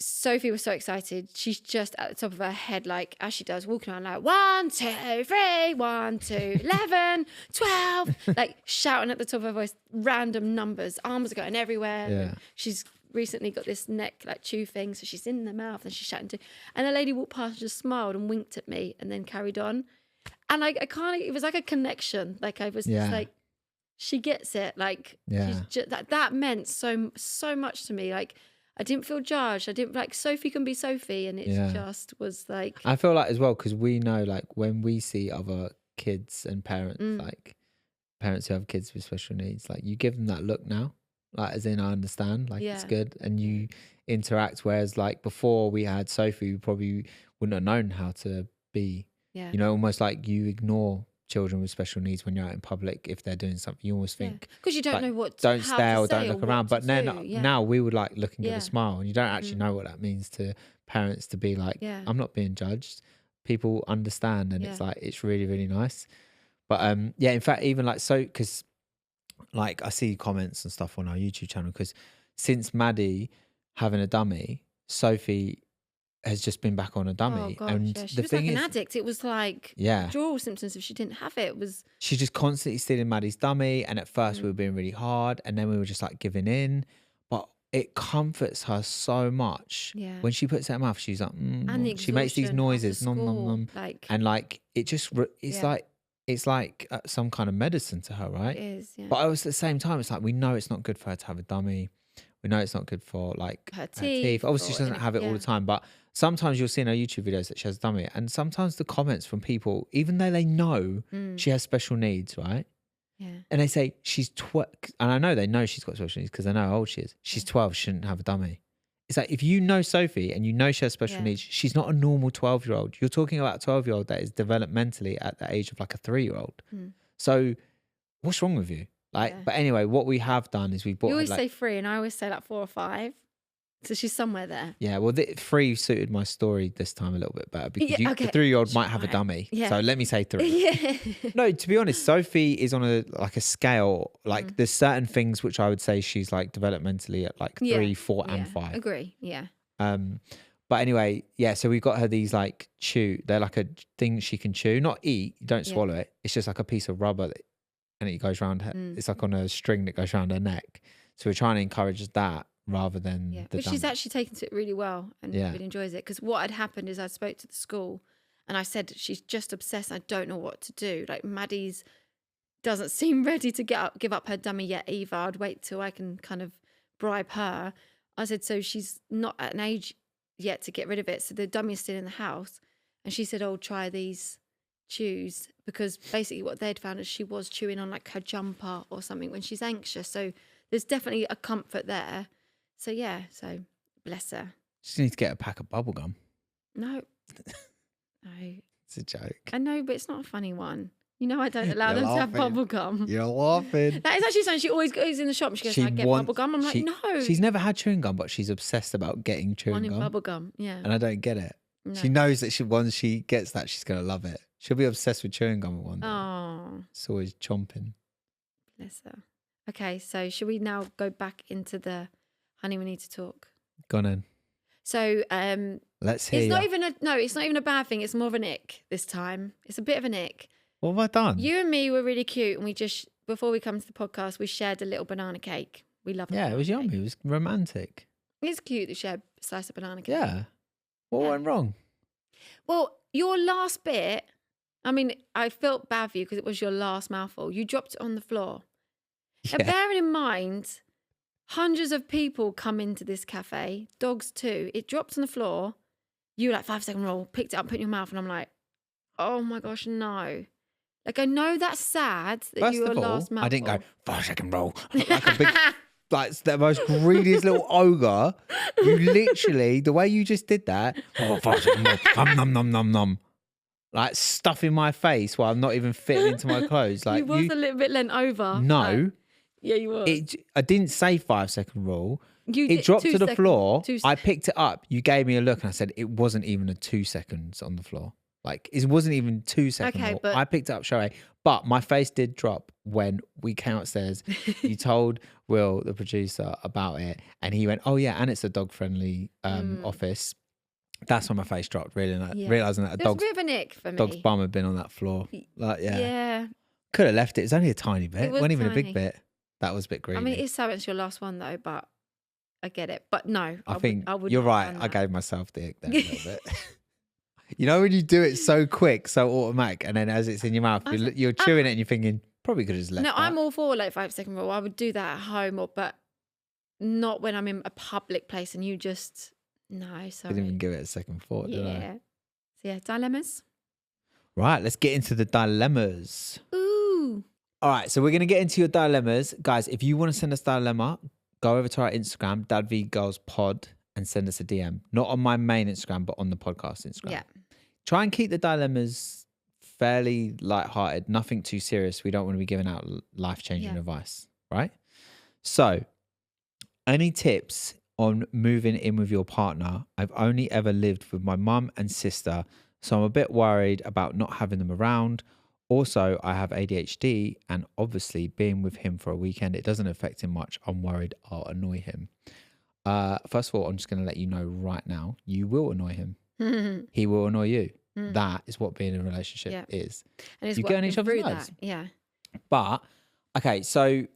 Sophie was so excited. She's just at the top of her head, like, as she does, walking around like 1, 2, 3, 1, 2, 11, 12, like shouting at the top of her voice, random numbers. Arms are going everywhere. Yeah. She's recently got this neck like chew thing, so she's in the mouth and she's shouting to. And a lady walked past and just smiled and winked at me and then carried on. And I kind of, it was like a connection. Like I was just like, she gets it. Like she's just, that meant so much to me. Like, I didn't feel judged. I didn't like Sophie can be Sophie, and it just was like. I feel like as well because we know, like, when we see other kids and parents, like parents who have kids with special needs, like you give them that look now, like as in I understand, like it's good, and you interact. Whereas like before we had Sophie, we probably wouldn't have known how to be. Yeah. You know, almost like you ignore children with special needs when you're out in public if they're doing something. You almost think because you don't like, know what don't how stare to or say don't look or around. what But to then do. now we would like look and give a Yeah. smile, and you don't actually know what that means to parents to be like, I'm not being judged. People understand, and it's like it's really, really nice. But in fact, even like so, because like I see comments and stuff on our YouTube channel because since Maddie having a dummy, Sophie has just been back on a dummy. Oh gosh, and she the was thing like is, an addict. It was like withdrawal symptoms if she didn't have it. It was she's just constantly stealing Maddie's dummy. And at first we were being really hard, and then we were just like giving in. But it comforts her so much. Yeah. When she puts it in her mouth, she's like, and the she makes these exhaustion noises, after nom nom school, nom, like and like it just it's like some kind of medicine to her, right? it is. Yeah. But I was at the same time, it's like we know it's not good for her to have a dummy. We know it's not good for like her teeth. Obviously, she doesn't have it all the time, but sometimes you'll see in her YouTube videos that she has a dummy, and sometimes the comments from people, even though they know she has special needs, right? Yeah. And they say she's 12, and I know they know she's got special needs because they know how old she is. She's 12, she shouldn't have a dummy. It's like if you know Sophie and you know she has special needs, she's not a normal 12-year-old. You're talking about a 12-year-old that is developmentally at the age of like a 3-year-old. So what's wrong with you? Like, but anyway, what we have done is we bought. You always her, say 3, and I always say like 4 or 5. So she's somewhere there. Yeah, well, 3 suited my story this time a little bit better because the 3-year-old might have a dummy. Yeah. So let me say 3. No, to be honest, Sophie is on a scale. Like there's certain things which I would say she's like developmentally at like 3, 4, and 5. Agree. Yeah. But anyway, so we got her these like they're like a thing she can chew, not eat. You don't swallow it. It's just like a piece of rubber and it goes around her. It's like on a string that goes around her neck. So we're trying to encourage that rather than the but she's actually taken to it really well and really enjoys it. Because what had happened is I spoke to the school and I said she's just obsessed. I don't know what to do. Like Maddie's doesn't seem ready to give up her dummy yet either. I'd wait till I can kind of bribe her. I said, so she's not at an age yet to get rid of it. So the dummy's still in the house. And she said, oh, try these chews, because basically what they'd found is she was chewing on like her jumper or something when she's anxious. So there's definitely a comfort there. So yeah, so bless her. Just need to get a pack of bubble gum. No. No. It's a joke. I know, but it's not a funny one. You know, I don't allow them to have bubble gum. You're laughing. That is actually something she always goes in the shop and she goes, I get bubble gum. I'm like, no. She's never had chewing gum, but she's obsessed about getting chewing gum. Bubble gum, yeah. And I don't get it. No. She knows that once she gets that, she's going to love it. She'll be obsessed with chewing gum at one day. Oh. It's always chomping. Bless her. Okay, so should we now go back into the honey, we need to talk? Go on in. So let's hear. It's not even a bad thing. It's more of an ick this time. It's a bit of an ick. What have I done? You and me were really cute, and we just, before we come to the podcast, we shared a little banana cake. We love it. Yeah, it was yummy. It was romantic. It's cute to share a slice of banana cake. Yeah. What went wrong? Well, your last bit, I mean, I felt bad for you because it was your last mouthful. You dropped it on the floor. Yeah. And bearing in mind, hundreds of people come into this cafe, dogs too. It dropped on the floor. You were like 5-second roll, picked it up, put it in your mouth, and I'm like, oh my gosh, no. Like, I know that's sad that First you were of all, last mouthful. I didn't go 5-second roll like a big, like the most greediest little ogre. You literally, the way you just did that, 5-second roll, nom nom nom nom, like stuff in my face while I'm not even fitting into my clothes. Like you was a little bit leant over. No. Yeah, you were. I didn't say 5-second rule. It dropped to the floor. 2 I picked it up. You gave me a look and I said it wasn't even a 2 seconds on the floor. Like it wasn't even 2 seconds. Okay, but I picked it up straight away. But my face did drop when we came upstairs. You told Will, the producer, about it. And he went, oh yeah, and it's a dog-friendly office. That's when my face dropped, really. Like, realising that a bit of an ick for me. Dog's bum had been on that floor. Like, Yeah. Could have left it. It's only a tiny bit. It wasn't even tiny. a big bit. That was a bit greedy. I mean, it is so it's your last one though, but I get it. But no, I think would you're not right. have done I that. gave myself the ick there a little bit. You know when you do it so quick, so automatic, and then as it's in your mouth, you're chewing it and you're thinking, probably could have just left No, that. I'm all for like 5-second rule. I would do that at home, but not when I'm in a public place and you just, no, sorry. Didn't even give it a second thought, did I? Yeah. So yeah, dilemmas. Right, let's get into the dilemmas. Ooh. All right, so we're going to get into your dilemmas. Guys, if you want to send us a dilemma, go over to our Instagram, DadVGirls Pod, and send us a DM. Not on my main Instagram, but on the podcast Instagram. Yeah. Try and keep the dilemmas fairly lighthearted, nothing too serious. We don't want to be giving out life-changing advice, right? So, any tips on moving in with your partner? I've only ever lived with my mum and sister, so I'm a bit worried about not having them around. Also, I have ADHD, and obviously being with him for a weekend, it doesn't affect him much. I'm worried I'll annoy him. First of all, I'm just going to let you know right now, you will annoy him. He will annoy you. That is what being in a relationship is. And it's you get on each other's nerves. Yeah. But, okay, so,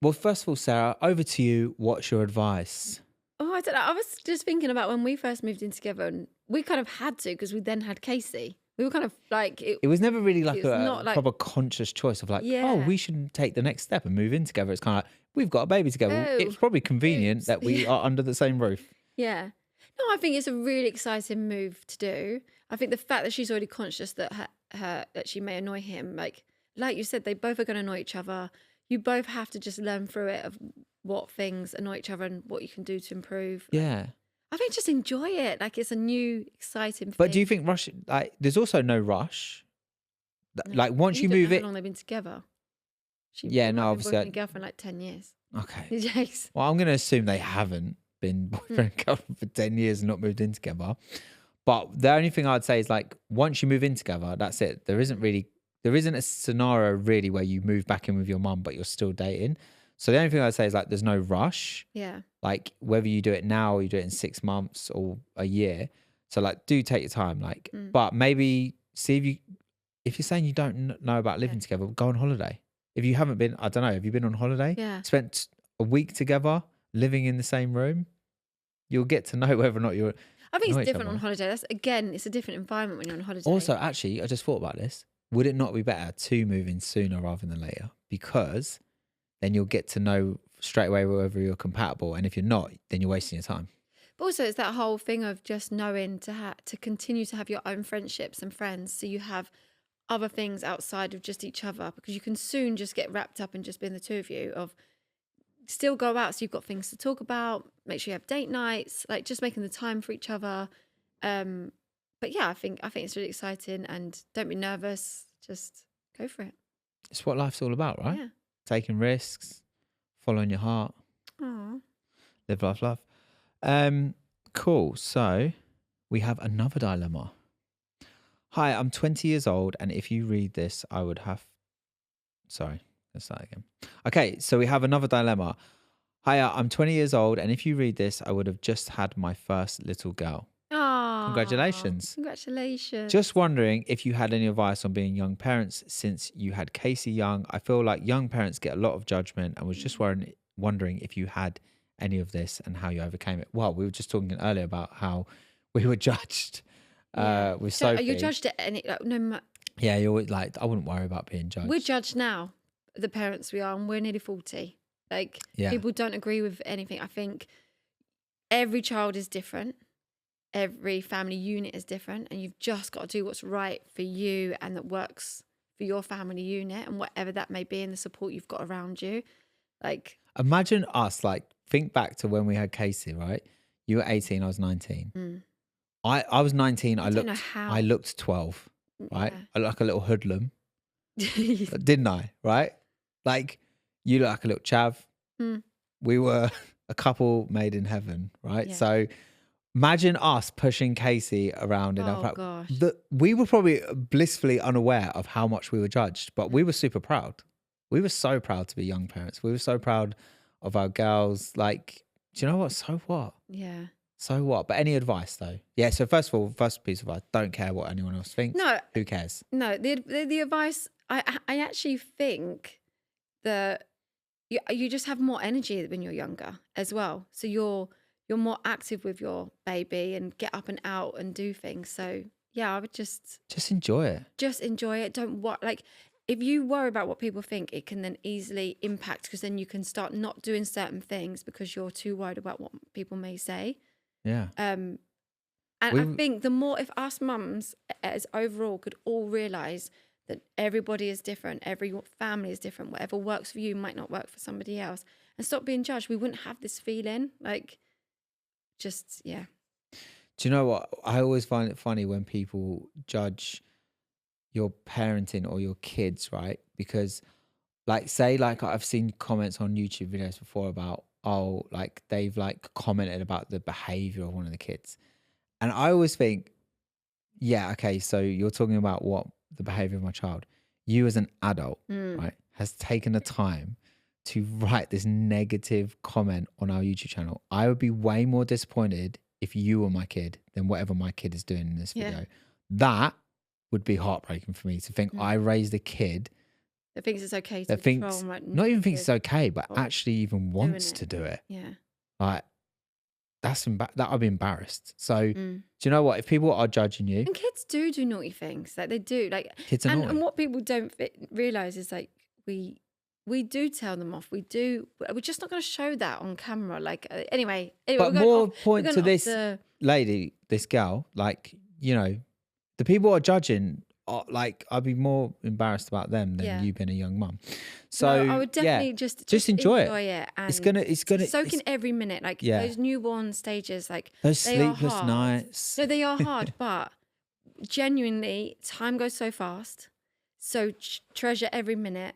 well, first of all, Sarah, over to you. What's your advice? Oh, I don't know. I was just thinking about when we first moved in together, and we kind of had to because we then had Casey. We were kind of like... It was never really like not like, proper conscious choice of like, oh, we should take the next step and move in together. It's kind of like, we've got a baby together. It's probably convenient that we are under the same roof. Yeah. No, I think it's a really exciting move to do. I think the fact that she's already conscious that that she may annoy him, like you said, they both are going to annoy each other. You both have to just learn through it of what things annoy each other and what you can do to improve. Yeah. I think just enjoy it. Like it's a new, exciting thing. But do you think rush? Like, there's also no rush. No. Like once you don't move know it. How long they've been together? Obviously. Been together for like 10 years. Okay. Well, I'm going to assume they haven't been boyfriend and girlfriend for 10 years and not moved in together. But the only thing I'd say is like once you move in together, that's it. There isn't a scenario really where you move back in with your mum, but you're still dating. So the only thing I'd say is like there's no rush. Yeah. Like whether you do it now or you do it in 6 months or a year. So like do take your time. Like, but maybe see if you're saying you don't know about living together, go on holiday. If you haven't been, I don't know, have you been on holiday? Yeah. Spent a week together, living in the same room, you'll get to know whether or not you're. I think it's different on holiday. It's a different environment when you're on holiday. Also, actually, I just thought about this. Would it not be better to move in sooner rather than later? Because then you'll get to know straight away whether you're compatible. And if you're not, then you're wasting your time. But also it's that whole thing of just knowing to continue to have your own friendships and friends, so you have other things outside of just each other, because you can soon just get wrapped up in just being the two of you. Of still go out, so you've got things to talk about, make sure you have date nights, like just making the time for each other. But yeah, I think it's really exciting, and don't be nervous, just go for it. It's what life's all about, right? Yeah. Taking risks, following your heart, Aww. live life, love. Cool. So we have another dilemma. Hi, I'm 20 years old, and if you read this, I would have. Sorry, let's start again. Okay, so we have another dilemma. Hiya, I'm 20 years old, and if you read this, I would have just had my first little girl. Aww. Congratulations. Congratulations. Just wondering if you had any advice on being young parents since you had Casey young. I feel like young parents get a lot of judgment, and was just wondering if you had any of this and how you overcame it. Well, we were just talking earlier about how we were judged with Sophie. You're judged at any, like, Yeah, you're like, I wouldn't worry about being judged. we're judged now, the parents we are, and we're nearly 40. Like, people don't agree with anything. I think every child is different. Every family unit is different, and you've just got to do what's right for you and that works for your family unit, and whatever that may be, and the support you've got around you. Like, imagine us, like, think back to when we had Casey, right? You were 18, I was 19. I was 19, I looked 12, right? Yeah. I looked like a little hoodlum, didn't I? Right? Like, you look like a little chav. We were a couple made in heaven, right? Yeah. So imagine us pushing Casey around in our gosh. we were probably blissfully unaware of how much we were judged, but we were super proud. We were so proud to be young parents. We were so proud of our girls. Like, do you know what? So what? Yeah. So what? But any advice though? Yeah. So first of all, first piece of advice: don't care what anyone else thinks. No. Who cares? No. The advice, I actually think that you just have more energy when you're younger as well. So you're more active with your baby and get up and out and do things. So yeah, I would just enjoy it. Just enjoy it. Don't like, if you worry about what people think, it can then easily impact, because then you can start not doing certain things because you're too worried about what people may say. Yeah. And I think the more, if us mums as overall could all realise that everybody is different, every family is different, whatever works for you might not work for somebody else, and stop being judged, we wouldn't have this feeling. Like, just, yeah. Do you know what? I always find it funny when people judge your parenting or your kids, right? Because, like, say, like, I've seen comments on YouTube videos before about, oh, like, they've, like, commented about the behavior of one of the kids. And I always think, yeah, okay, so you're talking about what? The behavior of my child. You as an adult, right, has taken the time to write this negative comment on our YouTube channel. I would be way more disappointed if you were my kid than whatever my kid is doing in this video. That would be heartbreaking for me, to think I raised a kid that thinks it's okay to that thinks, not even thinks it's okay, but actually even wants to do it. Yeah. Like, that I'd be embarrassed. So do you know what? If people are judging you, and kids do naughty things, like they do, like kids are naughty. And what people don't realize is, like, we do tell them off. We're just not going to show that on camera. Like, anyway. But more point to this lady, this girl, like, you know, the people are judging. Like, I'd be more embarrassed about them than you being a young mum. So no, I would definitely just enjoy it. And it's gonna soak in every minute. Like, those newborn stages, like, those they sleepless are hard. nights. No, they are hard, but genuinely, time goes so fast. So treasure every minute.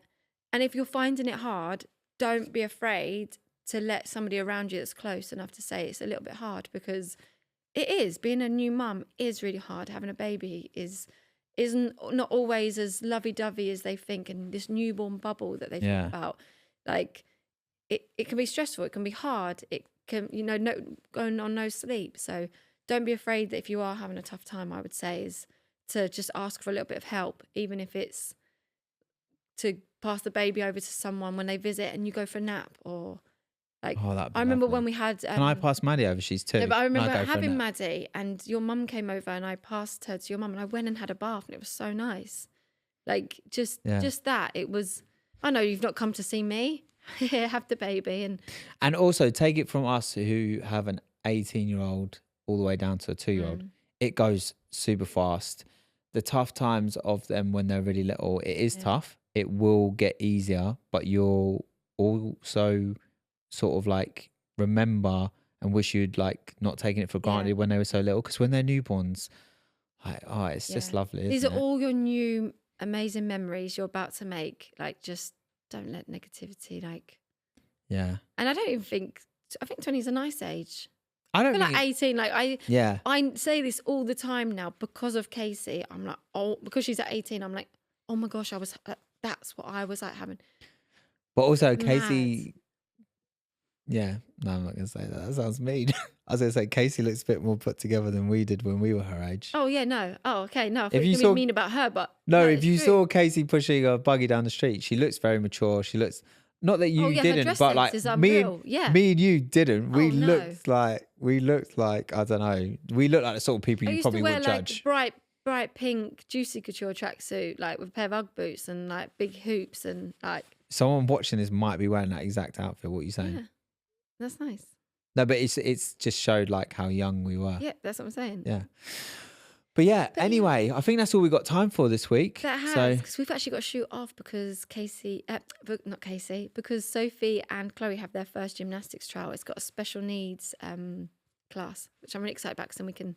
And if you're finding it hard, don't be afraid to let somebody around you that's close enough to say it's a little bit hard, because it is. Being a new mum is really hard. Having a baby isn't not always as lovey-dovey as they think, and this newborn bubble that they think about. Like, it can be stressful, it can be hard, it can, going on no sleep. So don't be afraid that if you are having a tough time, I would say, is to just ask for a little bit of help, even if it's to pass the baby over to someone when they visit and you go for a nap, or like, I remember when we had can I pass Maddie over? She's 2. No, but I remember having Maddie, and your mum came over, and I passed her to your mum, and I went and had a bath, and it was so nice. Like, just that. It was, I know you've not come to see me. Here, have the baby. And also take it from us who have an 18-year-old all the way down to a 2-year-old, Mm. it goes super fast. The tough times of them when they're really little, it is tough. It will get easier, but you'll also sort of like remember and wish you'd like not taken it for granted when they were so little. Because when they're newborns, like, oh, it's just lovely. These are isn't it? all your new amazing memories you're about to make. Like, just don't let negativity, like. Yeah. And I don't even think, I think 20 is a nice age. I I don't feel think like 18, like I say this all the time now because of Casey. I'm like, oh, because she's at 18, I'm like, oh my gosh, that's what I was like having. But also Mad. Casey, yeah, no, I'm not going to say that. That sounds mean. I was going to say Casey looks a bit more put together than we did when we were her age. Oh yeah, no. Oh, okay, no. I thought If you you were saw- mean about her, but No, if it's you true. saw Casey pushing a buggy down the street, she looks very mature. She looks, not that you her didn't, dress but sense like is me unreal. me and you didn't. We Oh, no. looked like, I don't know. We looked like the sort of people I you used probably to wear would like judge. bright pink Juicy Couture tracksuit, like with a pair of Ugg boots and like big hoops and like. Someone watching this might be wearing that exact outfit. What are you saying? Yeah, that's nice. No, but it's just showed like how young we were. Yeah, that's what I'm saying. Yeah. But anyway, I think that's all we got time for this week. That has, because we've actually got to shoot off because because Sophie and Chloe have their first gymnastics trial. It's got a special needs class, which I'm really excited about because then we can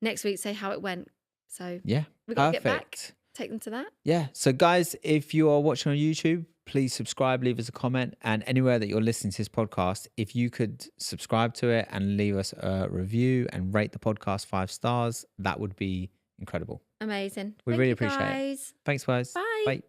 next week say how it went. So yeah, we've got to perfect. get back, take them to that. Yeah. So guys, if you are watching on YouTube, please subscribe, leave us a comment, and anywhere that you're listening to this podcast, if you could subscribe to it and leave us a review and rate the podcast 5 stars, that would be incredible. Amazing. We Thank really you, appreciate it. guys. Thanks, guys. Bye. Bye.